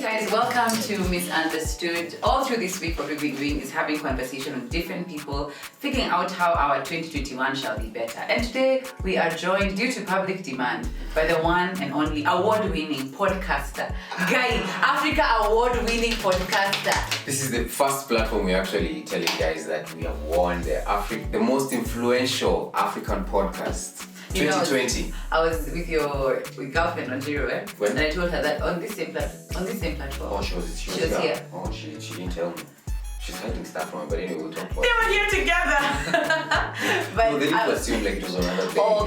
guys, welcome to Ms.Understood. All through this week, what we've been doing is having conversation with different people, figuring out how our 2021 shall be better. And today, we are joined, due to public demand, by the one and only award-winning podcaster, Guy, Africa award-winning podcaster. This is the first platform we're actually telling guys that we have won the most influential African podcast. 2020. I was with your girlfriend on Giro, eh? When? And I told her that on this same platform. Oh, she was here. Oh, she didn't tell me. She's hiding stuff from me, but anyway, we'll talk about it. They were here together. But no, they didn't assume like it was another thing. Oh,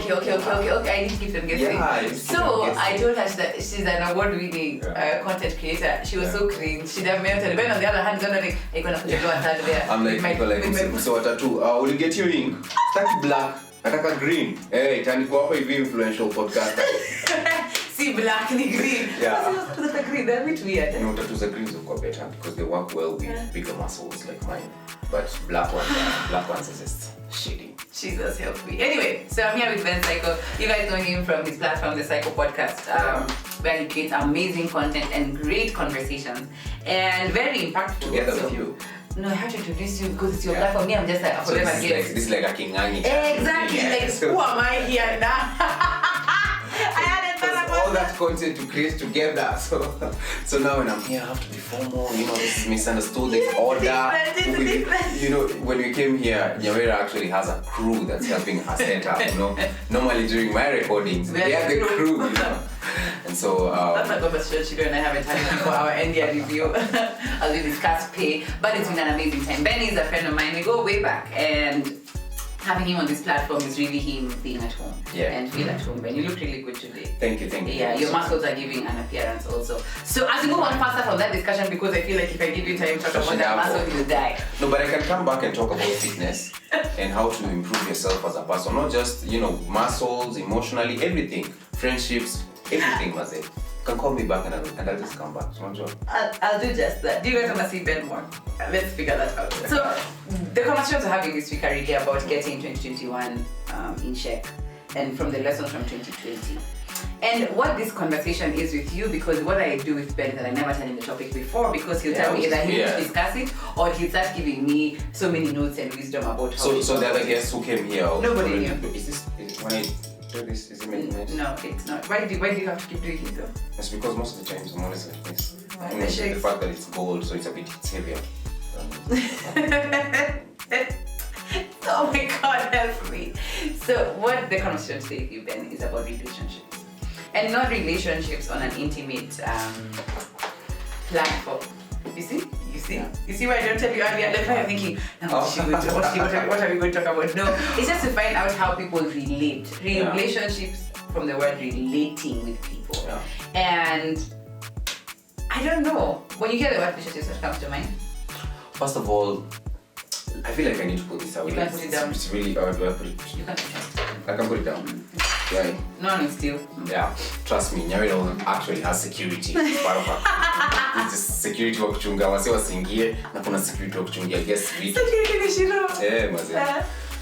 okay. I need to keep them guessing. Yeah, so I told her that she's an award-winning content creator. She was so cringe. She'd have melted. But on the other hand, I'm like, I'm gonna put your hand there. I'm like, so what tattoo? Will you get your ink? Start black. Nataka green. Hey, tanikuwa hapa hivi influential podcast. See, black and green. Yeah. What's the green? They're a bit weird. No, tattoos are greens are better because they work well with bigger muscles like mine. But black ones are just shady. Jesus help me. Anyway, so I'm here with Ben Cyco. You guys know him from his platform, the Cyco Podcast, where he creates amazing content and great conversations and very impactful. Together with you. No, I have to introduce you because it's your platform. Me, I'm just like a forever guest. This is like a kingangi. Exactly. Like, who am I here now? I hadn't thought about all that content to create together. So now when I'm here, I have to be formal. You know, this is Misunderstood. There's order. You know, when we came here, Nyawera actually has a crew that's helping her set up. You know, normally during my recordings, they are the crew. You know. And so that's a conversation Chido and I haven't had for our NDA review as we discuss pay, but it's been an amazing time. Ben is a friend of mine. We go way back, and having him on this platform is really him being at home and feel at home. Ben, you look really good today. Thank you. Yeah, your muscles are giving an appearance also. So as we go on faster from that discussion, because I feel like if I give you time to talk about that muscle, you'll die. No, but I can come back and talk about fitness and how to improve yourself as a person. Not just, muscles, emotionally, everything. Friendships, everything, Maze. You can call me back and I'll just come back. I'll do just that. Do you guys want to see Ben more? Let's figure that out. So, the conversations we're having this week are really about getting 2021 in check and from the lessons from 2020. And what this conversation is with you, because what I do with Ben is that I never tell him the topic before, because he'll tell me either he needs to discuss it or he'll start giving me so many notes and wisdom about how So the other guests who came here... Nobody knew. When I do this, is it making sense? No, it's not. Why do you have to keep doing it though? It's because most of the times I'm always like this. The fact that it's gold, so it's a bit heavier. Oh my God, help me. So what the conversation today with you, Ben, is about relationships. And not relationships on an intimate platform. You see why I don't tell you earlier? Like I'm thinking, what are we going to talk about? No, it's just to find out how people relate. Relationships from the word relating with people. Yeah. And I don't know. When you hear the word relationships, what comes to mind? First of all, I feel like I need to put this out. You can put it down. It's really, do I put it? You can put it down. I can put it down. Yeah. No, no, still. Yeah, trust me, Nyawira actually has security as part of her. It's just security wa kuchunga, wase wasingie, na kuna security wa kuchungia guest week. Security ni shiro. Yeah, maze.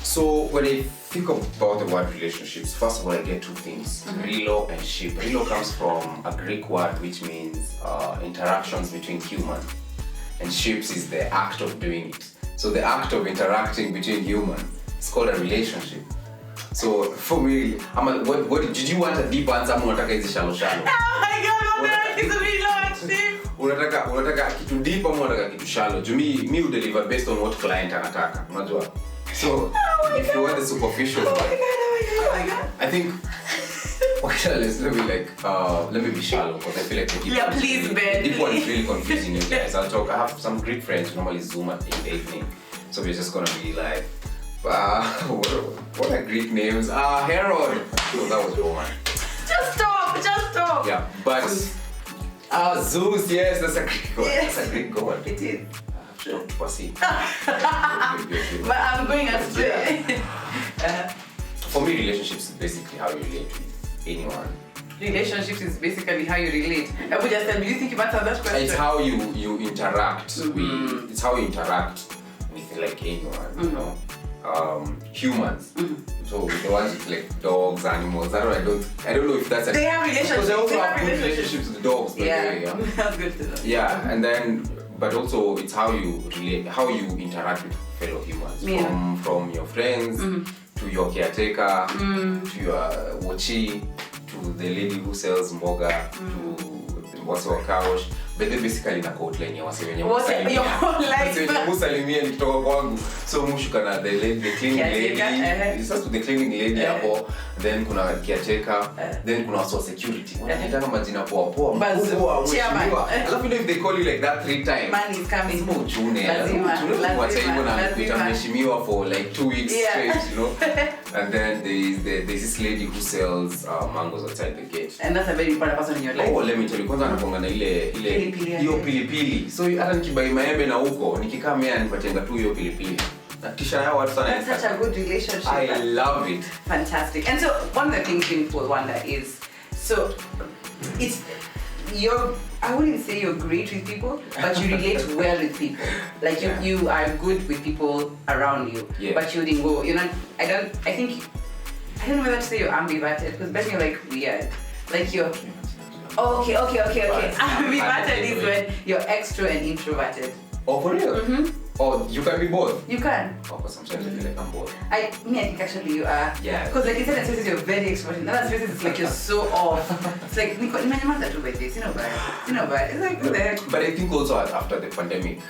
So when I think about the word relationships, first of all I get two things, relo and ship. Relo comes from a Greek word which means interactions between humans, and ships is the act of doing it. So the act of interacting between humans is called a relationship. So for me, what did you want a deep answer? Unataka hizi shallow? Oh my God, what is a relationship? Unataka kitu deep ama unataka kitu shallow? Me will deliver based on what client anataka. Unajua? So if you want the superficial one, oh my God. I think let me be shallow because I feel like the deep one is really confusing you guys. I have some Greek friends who normally Zoom in the evening, so we're just gonna be like, what are Greek names? Herod. No, that was Roman. Just stop. Yeah, but Zeus. Yes, that's a Greek god. Yes. That's a Greek god. It is. But I'm going astray. For me, relationships is basically how you relate with anyone. Relationships is basically how you relate. I would just tell me, do you think you've answered that question? It's how you interact with. It's how you interact with like anyone. You know. humans. So the ones with like dogs, animals. That one I don't know if that's they have relationships. Because they also have good relationships with dogs. Yeah, that's good to know. Yeah, and then but also it's how you relate, how you interact with fellow humans. From your friends to your caretaker to your wachi to the lady who sells mboga to what's your couch. But they basically na outline ya wase wenye musalimia nikitoka kwangu. So mushuka na the cleaning lady. It starts with the cleaning lady hapo. Then kuna caretaker. Then kuna also security. Wanaitana majina poa poa. Mkubwa. Alafu if they call you like that 3 times. Man is coming. Uchune. Wacha hivyo na kuitamheshimiwa for like 2 weeks straight, you know. And then there's this lady who sells mangoes outside the gate. And that's a very important person in your life. Oh, let me tell you, kwanza anakuanga na ile hiyo pilipili. So hata nikibai maembe na huko, nikikaa mea nipatenga tu hiyo pilipili. Na kisha yao watu sana. That's such a good relationship. I love it. Fantastic. And so one of the things people wonder is, so it's I wouldn't say you're great with people, but you relate well with people. Like you are good with people around you, but you wouldn't go. You're not. I don't know whether to say you're ambiverted, because then you're like weird. Like you're. Okay. Ambiverted is when you're extro and introverted. Oh, for real? Oh, you can be both. You can. Oh, but sometimes I feel like I'm both. I think actually you are. Yeah. Because like in certain spaces you're very extroverted. In other spaces it's like you're so off. It's like imagine do with this, but it's like what the heck. But I think also after the pandemic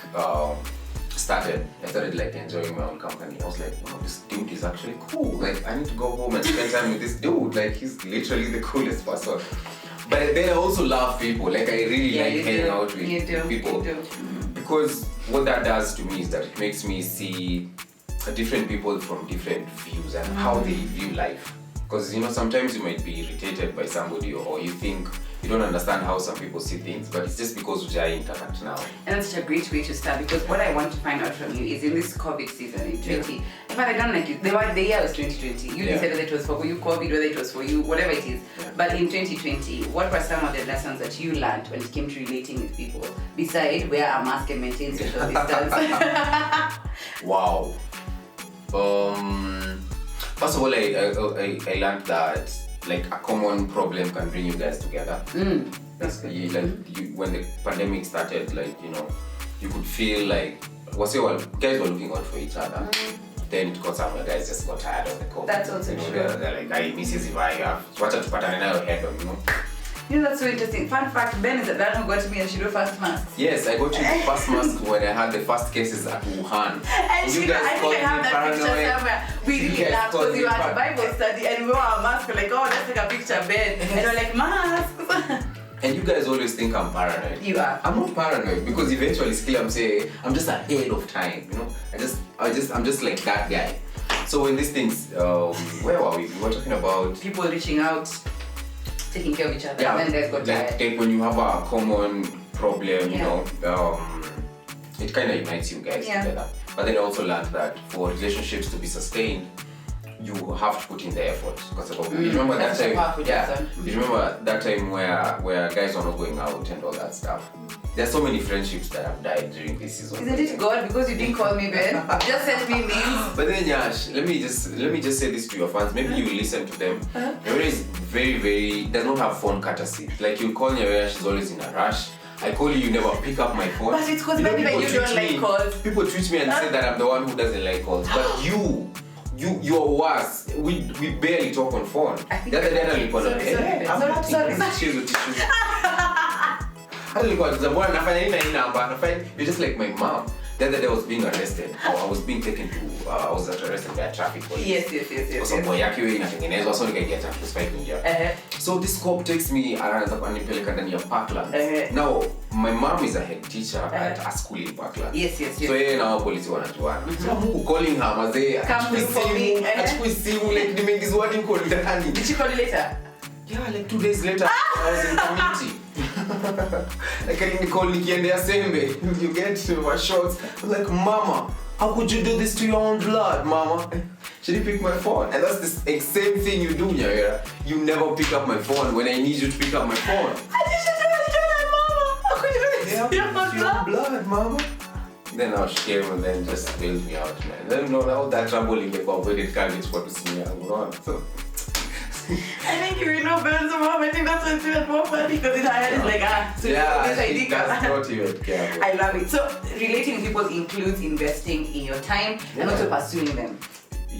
started, I started like enjoying my own company. I was like, wow, this dude is actually cool. Like I need to go home and spend time with this dude. Like he's literally the coolest person. But then I also love people. Like I really like hanging out with people. You do. Because what that does to me is that it makes me see different people from different views and how they view life. Because sometimes you might be irritated by somebody or you think you don't understand how some people see things, but it's just because we are interact now. And that's such a great way to start, because what I want to find out from you is in this COVID season in 20. In fact, I don't like it. The year was 2020. You decided whether it was for you COVID, whether it was for you, whatever it is. But in 2020, what were some of the lessons that you learned when it came to relating with people? Besides, wear a mask and maintain social distance. Wow. First of all, I learned that like a common problem can bring you guys together. That's good. When the pandemic started, you could feel like guys were looking out for each other. Then it got somewhere, guys just got tired of the COVID. That's also true. They're like, I miss you, watch out to pattern and head on, that's so interesting. Fun fact, Ben is the one who got me and she do first masks. Yes, I got you the first mask when I had the first cases at Wuhan. And I think I have that picture somewhere. We really laughed because we were at Bible study and we wore our mask. We're like, oh, let's take a picture, Ben. And we're like, masks. And you guys always think I'm paranoid. You are. I'm not paranoid because eventually still I'm saying I'm just ahead of time, I'm just like that guy. So when these things, where were we? We were talking about people reaching out, taking care of each other, yeah, and then guys got tired. Like when you have a common problem, it kind of unites you guys together. But then I also learned that for relationships to be sustained, you have to put in the effort. Because you remember that time? You remember that time where guys were not going out and all that stuff. There's so many friendships that have died during this season. Isn't it God? Because you didn't call me, Ben. Just send me memes. But then Yash, let me just say this to your fans. Maybe you will listen to them. Nyawera is very, very does not have phone courtesy. Like you call Nyawera, she's always in a rush. I call you, you never pick up my phone. But it's because maybe you don't like calls. People treat me and say that I'm the one who doesn't like calls. But you're worse. We barely talk on phone. The other day I was you're just like my mom. The other day I was being arrested. Or I was being taken to I was arrested by a traffic police. Yes. So this cop takes me around Parkland. Now my mom is a head teacher at a school in Parkland. Yes. So now police wanajuana. So I'm calling her mazee. Come for me. Did she call you later? Yeah, like 2 days later, I was in community. Like I didn't call Nikki and they are saying, you get to my shots. I'm like, Mama, how could you do this to your own blood, Mama? She didn't pick my phone. And that's the same thing you do, Nyawera. You never pick up my phone when I need you to pick up my phone. I didn't do that, Mama. How could you do this to your own blood? Mama. Then now she came and then just bailed me out, man. Then all that trouble in the avoided carriage for to see me and on. So I think you know better mom. I think that's what's even more funny because in her head is like, so yeah, this she does not even care. I love it. So relating with people includes investing in your time and also pursuing them.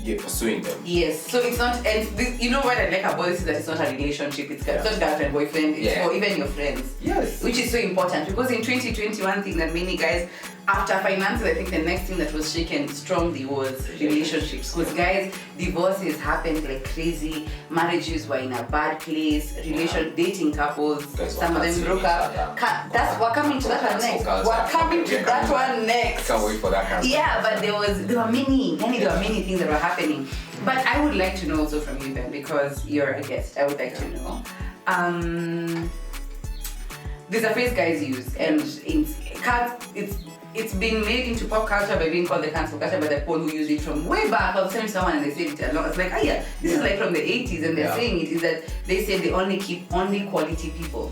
Yeah, pursuing them. Yes, so it's not, and this, you know what I like about this is that it's not a relationship, it's not girlfriend, boyfriend, it's for even your friends. Yes. Which is so important because in 2020, one thing that many guys, after finances, I think the next thing that was shaken strongly was relationships. Because guys, divorces happened like crazy, marriages were in a bad place, dating couples, some of them broke up. We're coming to that one next. We're coming to that one next. Can't wait for that kind of Yeah, but there were many things that were happening. But I would like to know also from you, Ben, because you're a guest. I would like to know. There's a phrase guys use, and it's been made into pop culture by being called the cancel culture by the people who use it from way back. I was telling someone and they said it a lot. It's like, this is like from the 80s, and they're saying it is that they said they only keep quality people.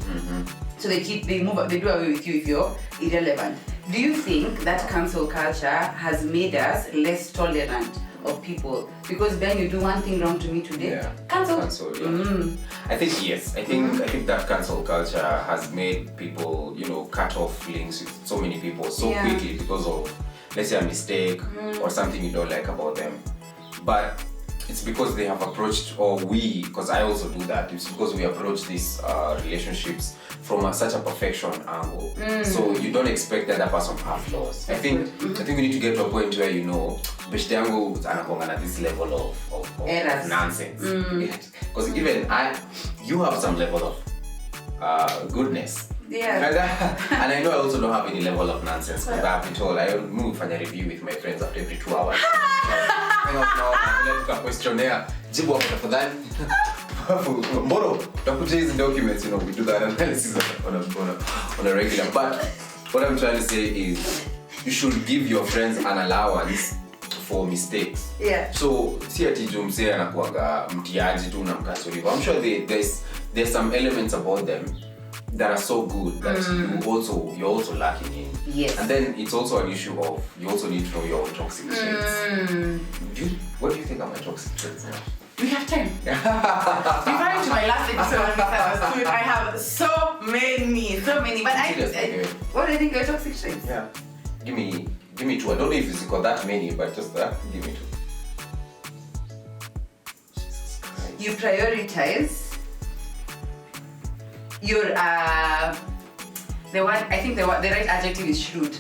So they do away with you if you're irrelevant. Do you think that cancel culture has made us less tolerant of people? Because Ben, you do one thing wrong to me today. Cancel. I think yes. I think that cancel culture has made people, cut off links with so many people so quickly because of, let's say, a mistake or something you don't like about them. But it's because they have approached, because I also do that, it's because we approach these relationships from such a perfection angle. So you don't expect that person to have flaws. I think we need to get to a point where beshte yangu anakuanga na this level of nonsense. Because even you have some level of goodness. Yeah. And I know I also don't have any level of nonsense because I've been told I move and I review with my friends after every 2 hours. Now, questionnaire, jibu hapo tafadhali. Mboro, tutakuja hizi documents, we do that analysis on a regular. But what I'm trying to say is you should give your friends an allowance for mistakes. So, si ati jumse anakuanga mtiaji tu na mkasuriwa. I'm sure there's some elements about them that are so good that you're also lacking in. Yes. And then it's also an issue of you also need to know your own toxic traits. What do you think are my toxic traits now? We have time. Referring to my last episode on Ms.Understood, I have so many. But what do you think are toxic traits? Yeah. Give me 2. I don't know if it's got that many, but just give me 2. Jesus Christ. You prioritize. You're the right adjective is shrewd.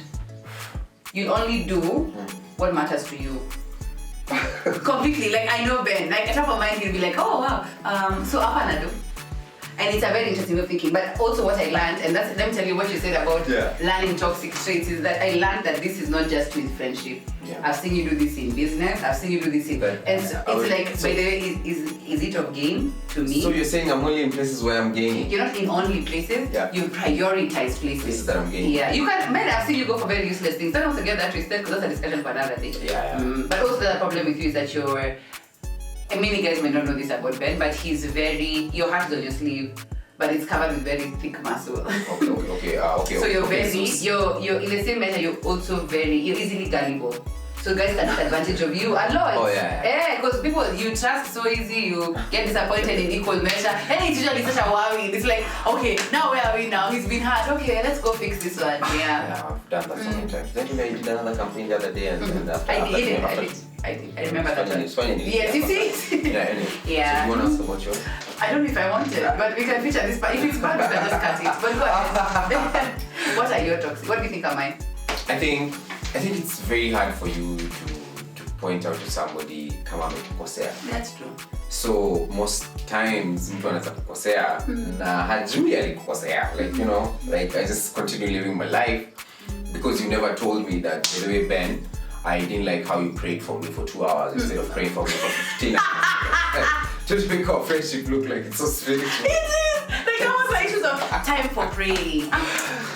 You only do what matters to you. Completely. Like I know Ben. Like at top of mind he'll be like, oh wow. So apa na do. And it's a very interesting way of thinking. But also what I learned, and let me tell you what you said about learning toxic traits, is that I learned that this is not just with friendship. I've seen you do this in business, I've seen you do this in... And so it's like, by the way, is it of gain to me? So you're saying I'm only in places where I'm gaining? You're not in only places, you prioritize places. Places that I'm gaining. Yeah, you can, man, I've seen you go for very useless things. Don't also get that twisted because that's a discussion for another day. But also the problem with you is that you're... And many guys may not know this about Ben, but he's your heart is on your sleeve, but it's covered with very thick muscle. Okay. So you're in the same measure, you're easily gullible. So guys can take advantage of you a lot. Because people you trust so easy, you get disappointed in equal measure. And it's usually such a worry. It's like, okay, now where are we now? He's been hurt. Okay, let's go fix this one. Yeah, I've done that so many times. Then you did another campaign the other day and after, I remember that one. It's funny. Yes, you see? So you want to ask about yours? I don't know if I want it, but we can feature this part. If it's bad, we can just cut it. But go ahead. What are your toxic? What do you think are mine? I think it's very hard for you to point out to somebody kama amekukosea. That's true. So most times mtu anaweza kukosea na hajui alikukosea. Like I just continue living my life because you never told me that, by the way, Ben, I didn't like how you prayed for me for 2 hours instead of praying for me for 15 hours. Just make our friendship look like it's so strange. It is! Like I was my issues of time for praying.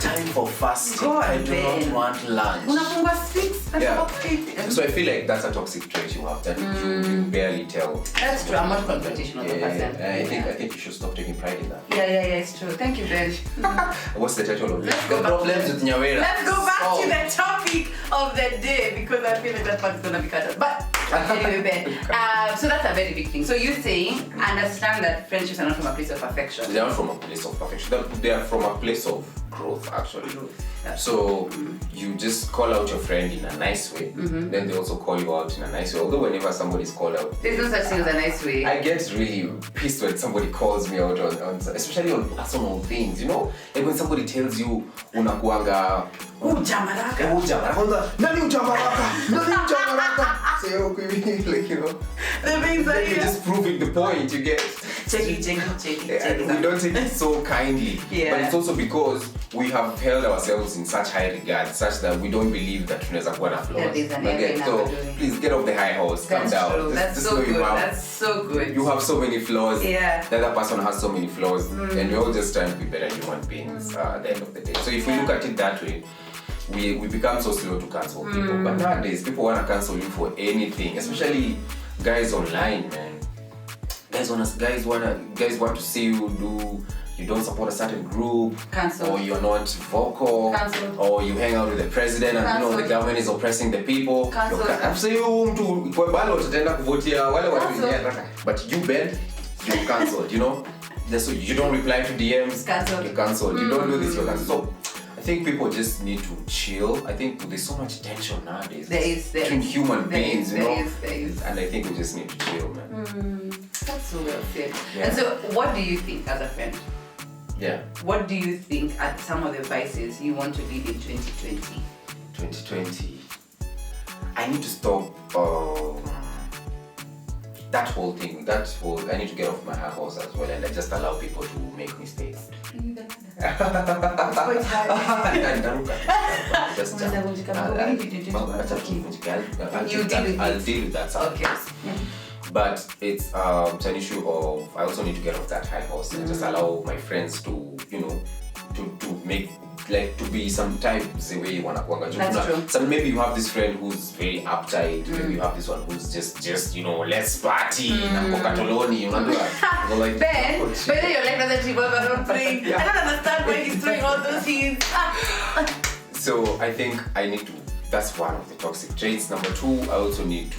Time for fasting. God, I do not want lunch. Unafungwa 6 and Yeah. 8. So I feel like that's a toxic trait you have that you barely tell. That's true. I'm not confrontational of a person. I think you should stop taking pride in that. Yeah, it's true. Thank you, Ben. What's the title of it? Let's go The back problems to with Nyawera. Let's go back Oh. to the topic of the day because I feel like that part's gonna be cut out. But anyway, Ben. So that's a very big thing. So you're saying, understand that friendships are not from a place of affection. They are from a place of perfection. They are from a place of growth, actually. So you just call out your friend in a nice way. Then they also call you out in a nice way. Although whenever somebody's called out, There's no such thing as a nice way. I get really pissed when somebody calls me out on especially on personal things, you know? Like when somebody tells you unakuanga Jamaraka. Nani ujamaraka? So you're like, you know, The things that you're just proving the point you get. Check it. We don't take it so kindly. Yeah. But it's also because we have held ourselves in such high regard, such that we don't believe that tunaweza kuwa na flaws. That is an area So we're doing. please get off the high horse, calm That's down. true. That's so good. That's so good. You have so many flaws. Yeah. The other person has so many flaws, and we're all just trying to be better human beings at the end of the day. So if we look at it that way, we become so slow to cancel people. But nowadays, people want to cancel you for anything, especially guys online, man. Guys want to see you don't support a certain group, Cancel. or you're not vocal, Cancel. or you hang out with the president and you know the government is oppressing the people. Cancel. But you Ben, you're cancelled, you know? So you don't reply to DMs, Cancelled. you're cancelled. You don't do this, you're cancelled. So I think people just need to chill. I think there's so much tension nowadays between human beings, you know? There is. And I think we just need to chill, man. That's so well said. Yeah. And so, what do you think as a friend? Yeah. What do you think are some of the vices you want to lead in 2020? 2020. I need to stop that whole thing. I need to get off my high horse as well, and I just allow people to make mistakes. It's quite hard. Just I'll deal with that sometimes. Okay. But it's an issue of I also need to get off that high horse and just allow my friends to, you know, to make like to be sometimes the way you wanna go. That's true. So maybe you have this friend who's very uptight. Maybe you have this one who's just you know, let's party, Katoloni, you know that. Like, Ben, but then you're like doesn't revolve around praying. Yeah. I don't understand why he's doing all those things. So I think I need to. That's one of the toxic traits. Number 2, I also need to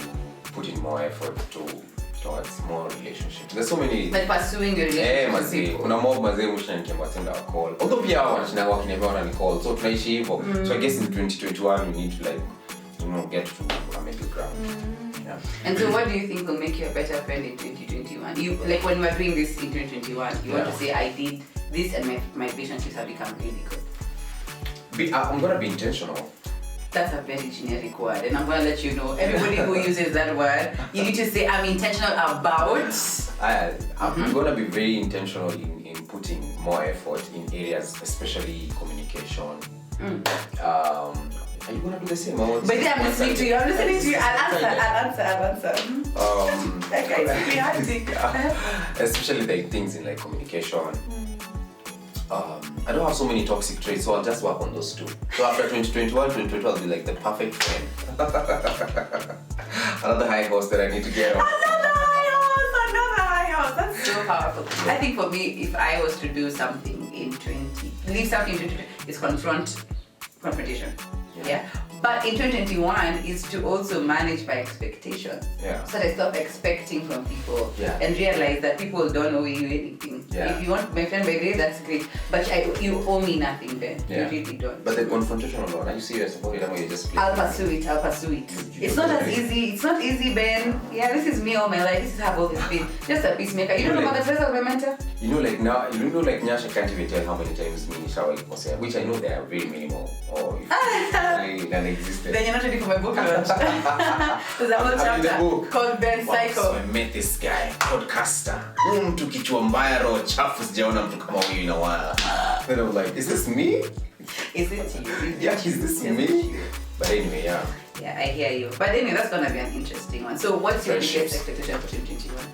put in more effort towards more relationships. There's so many. Like pursuing your relationship with mazee, people. kuna mob mazee mshanitembea tenda call. Although pia wanashinda wakiniambia wana call. So tunaishi hivyo. So I guess in 2021 we need to like, you know, get to a middle ground. Yeah. And so what do you think will make you a better friend in 2021? You like when we're doing this in 2021, you want to say I did this and my relationships have become really good. I'm gonna be intentional. That's a very generic word, and I'm gonna let you know. Everybody who uses that word, you need to say I'm intentional about. I'm gonna be very intentional in putting more effort in areas, especially communication. Are you gonna do the same? But then I'm listening to you. I'll answer. That guy is really hard. Especially like things in like communication. I don't have so many toxic traits, so I'll just work on those 2. So after 2021, I'll be like the perfect friend. Another high horse that I need to get on. Another high horse. That's so powerful. I think for me, if I was to do something in 2020, it's confrontation. Yeah. But in 2021 is to also manage my expectations. Yeah. So I stop expecting from people Yeah. and realize that people don't owe you anything. Yeah. If you want my friend by the way, that's great. But you owe me nothing then. Yeah. You really don't. But the confrontation alone, are you serious about it? Or you just play? I'll pursue it. It's not as easy. It's not easy, Ben. Yeah, this is me all my life. This is how I've always been. Just a peacemaker. You don't know about the presence of my mentor? You know, like now, like Nyasha can't even tell how many times me Shawa Ikosea, which I know they are very minimal or really non-existent. Then you're not ready for my book launch. There's a whole chapter called Ben Cyco. So I met this guy, podcaster. Mtu kichwa mbaya roho chafu sijaona mtu kama huyu in a while. Then I was like, is this me? Is it you? Yeah, is this me? But anyway, yeah. Yeah, I hear you. But anyway, that's gonna be an interesting one. So what's your biggest expectation for 2021?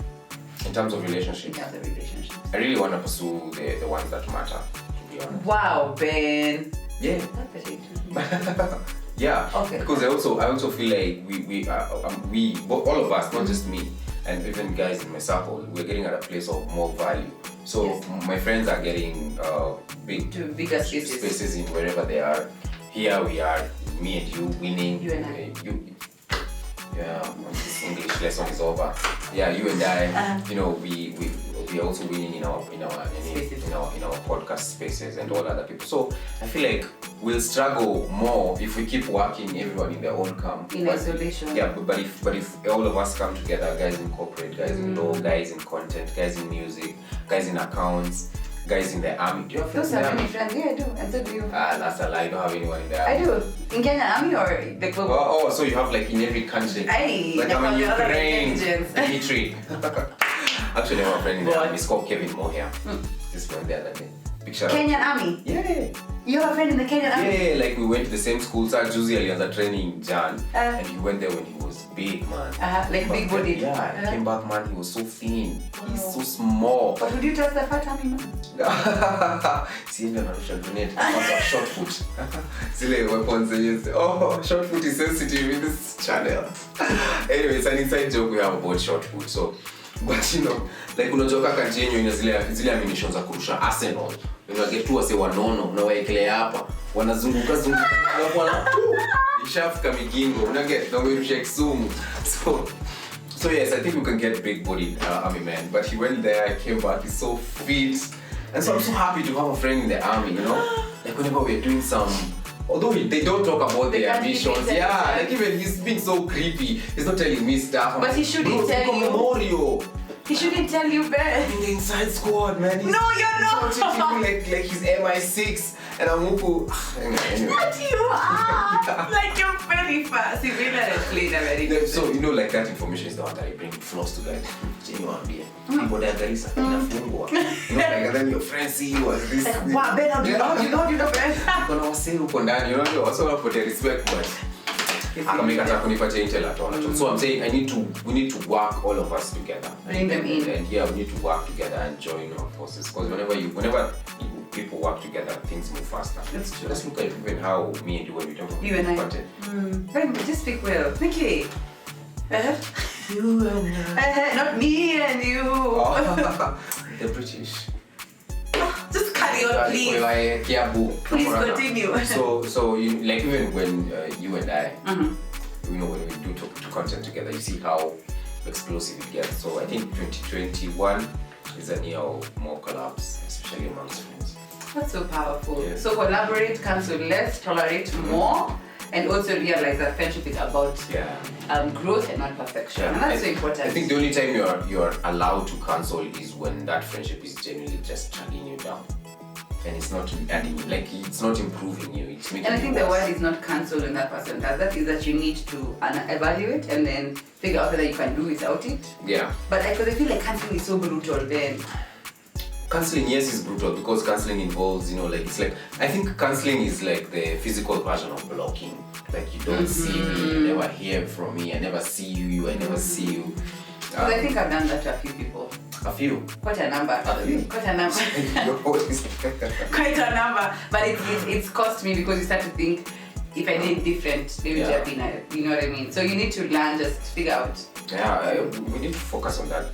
In in terms of In relationships. terms of relationships. I really want to pursue the ones that matter, to be honest. Wow, Ben. Yeah. That's very Yeah. Okay. Because I also feel like we all of us, not just me, and even guys in my circle, we're getting at a place of more value. So Yes. my friends are getting bigger spaces in wherever they are. Here we are, me and you winning. You and I. Yeah, once this English lesson is over. Yeah, you and I, you know, we are also winning in our podcast spaces and all other people. So I feel like we'll struggle more if we keep working everyone in their own camp. In isolation. Yeah, but if all of us come together, guys in corporate, guys in law, guys in content, guys in music, guys in accounts, guys in the army. Do you have friends Those in the are army? many friends. Yeah, I do. And so do you. That's a lie. I don't have anyone in the army. I do. In Kenya Army or the global? Oh, so you have like in every country. Aye, like like I'm in the other Ukraine, intelligence. Dimitri. Actually, I have a friend in the What? army. It's called Kevin Moore. This one the other day. Big shout out. Kenyan Army? Yeah. You have a friend in the Kenyan Army? Yeah, like we went to the same school. So Juzi alianza training in Jan, and he went there when he was big, man. Like big bodied. Yeah, he came back, man. He was so thin. He's so small. But would you trust the fat army man? See, even a grenade. Also, short foot. Zile weapons they use. Oh, short foot is sensitive in this channel. Anyway, it's an inside joke we have about short foot. So, but you know, like unajua kaka Jenyo ina zile ammunitions za kurusha Arsenal. Unagetua wase wanono, unawaekelea hapa, wanazunguka alafu wana ishafika migingo, unaget na wirusha Kisumu. So yes, I think we can get big-bodied army men. But he went there, came back, he's so fit. And so I'm so happy to have a friend in the army, you know? Like whenever we're doing some, although they don't talk about their missions. Yeah, like even he's being so creepy. He's not telling me stuff. But he shouldn't tell you. Mario. He shouldn't tell you, Ben. In the inside squad, man. No, you're not. Like he's MI6 and I'm Muku. Anyway. What you are? Like you're very fast. You really played already. So you know, like that information is the one that I bring flows to guys. You know, people that are inafungwa. You know, like then your friends see you as this. Wow, Ben, how do you know, Ben? Kuna wasee huko ndani, you know, wase wanapotea respect, but akamekata kunipatia intel at all. So I'm saying we need to work all of us together. Bring them in. And yeah, we need to work together and join our forces. Because whenever people work together, things move faster. That's true. Let's look at even how me and you, when we talk about You and I. content. Ben, just speak well. Okay. You and I. Not me and you. Oh, the British. Just carry on, please. Please continue. So you, like even when you and I, you know, when we do talk to content together, you see how explosive it gets. So I think 2021 is a year of more collabs, especially amongst friends. That's so powerful. Yes. So collaborate, cancel less, tolerate more, and also realize that friendship is about growth and not perfection. And that's so important. I think the only time you're allowed to cancel is when that friendship is genuinely just dragging you down. And it's not adding, like it's not improving you. It's making and I think you the worse. word is not cancel when that person does that, is that you need to evaluate and then figure out whether you can do without it. Yeah. But because I feel like canceling is so brutal then. Canceling, yes, is brutal because canceling involves, you know, like it's like, I think canceling is like the physical version of blocking. Like you don't see me, you never hear from me, I never see you, I never see you. Because I think I've done that to a few people. A few. Quite a number. few. Quite a number. You're always Quite a number. But it's cost me because you start to think, if I did different, maybe it would have been, you know what I mean? So you need to learn, just figure out. Yeah, we need to focus on that.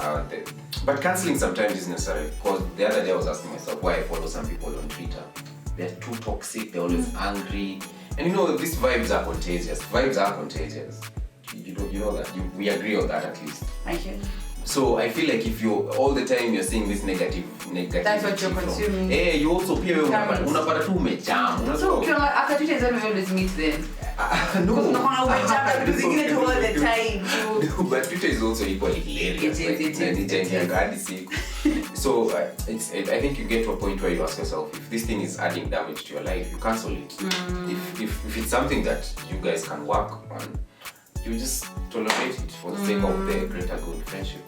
But cancelling sometimes is necessary because the other day I was asking myself why I follow some people on Twitter. They're too toxic, they're always angry. And you know, these vibes are contagious. Vibes are contagious. You know that. We agree on that at least. Thank you. So I feel like if you all the time you're seeing this negative. That's what you're consuming. Hey, you also pia unapata tu umejam. So after Twitter is when we always meet then. No. But Twitter is also equally hilarious. So I think you get to a point where you ask yourself, if this thing is adding damage to your life, you cancel it. If it's something that you guys can work on, you just tolerate it for the sake of the greater good friendship.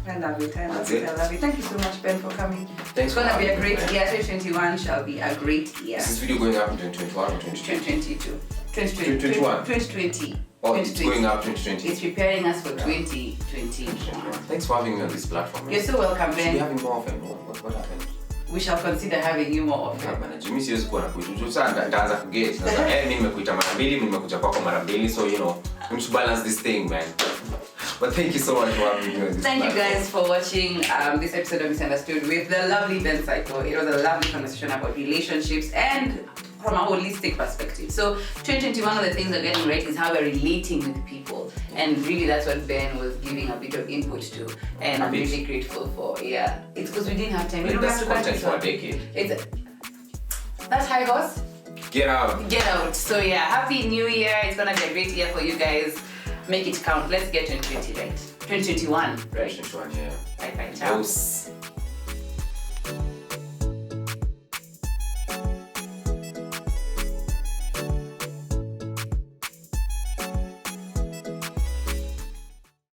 I love it. I love it. Thank you so much, Ben, for coming. Thanks. It's gonna be a great year. 2021 shall be a great year. Is this video going up in 2021 or 2022? 2022. 2020. 2021. 2020. Oh, it's going up 2020. It's preparing us for 2020. Thanks for having me on this platform. You're so welcome, Should Ben. we have you more often? What happened? We shall consider having you more often. Jimmy siwezi kuwa nakuita. Sasa ndaanza kugate. Sasa mimi nimekuita mara mbili, mimi nimekuja kwako mara mbili, so you know, we should balance this thing, man. But thank you so much for having me on this Thank platform. you guys for watching this episode of Misunderstood with the lovely Ben Cyco. It was a lovely conversation about relationships and from a holistic perspective. So 2020, one of the things we're getting right is how we're relating with people. And really that's what Ben was giving a bit of input to. And I'm really grateful for, yeah. It's because we didn't have time. We don't have That's to content for a decade. That's high horse. Get out. Get out. So yeah, happy new year. It's gonna be a great year for you guys. Make it count. Let's get 2020 right. 2021 right. 2021, yeah. Bye bye. Ciao. Dose.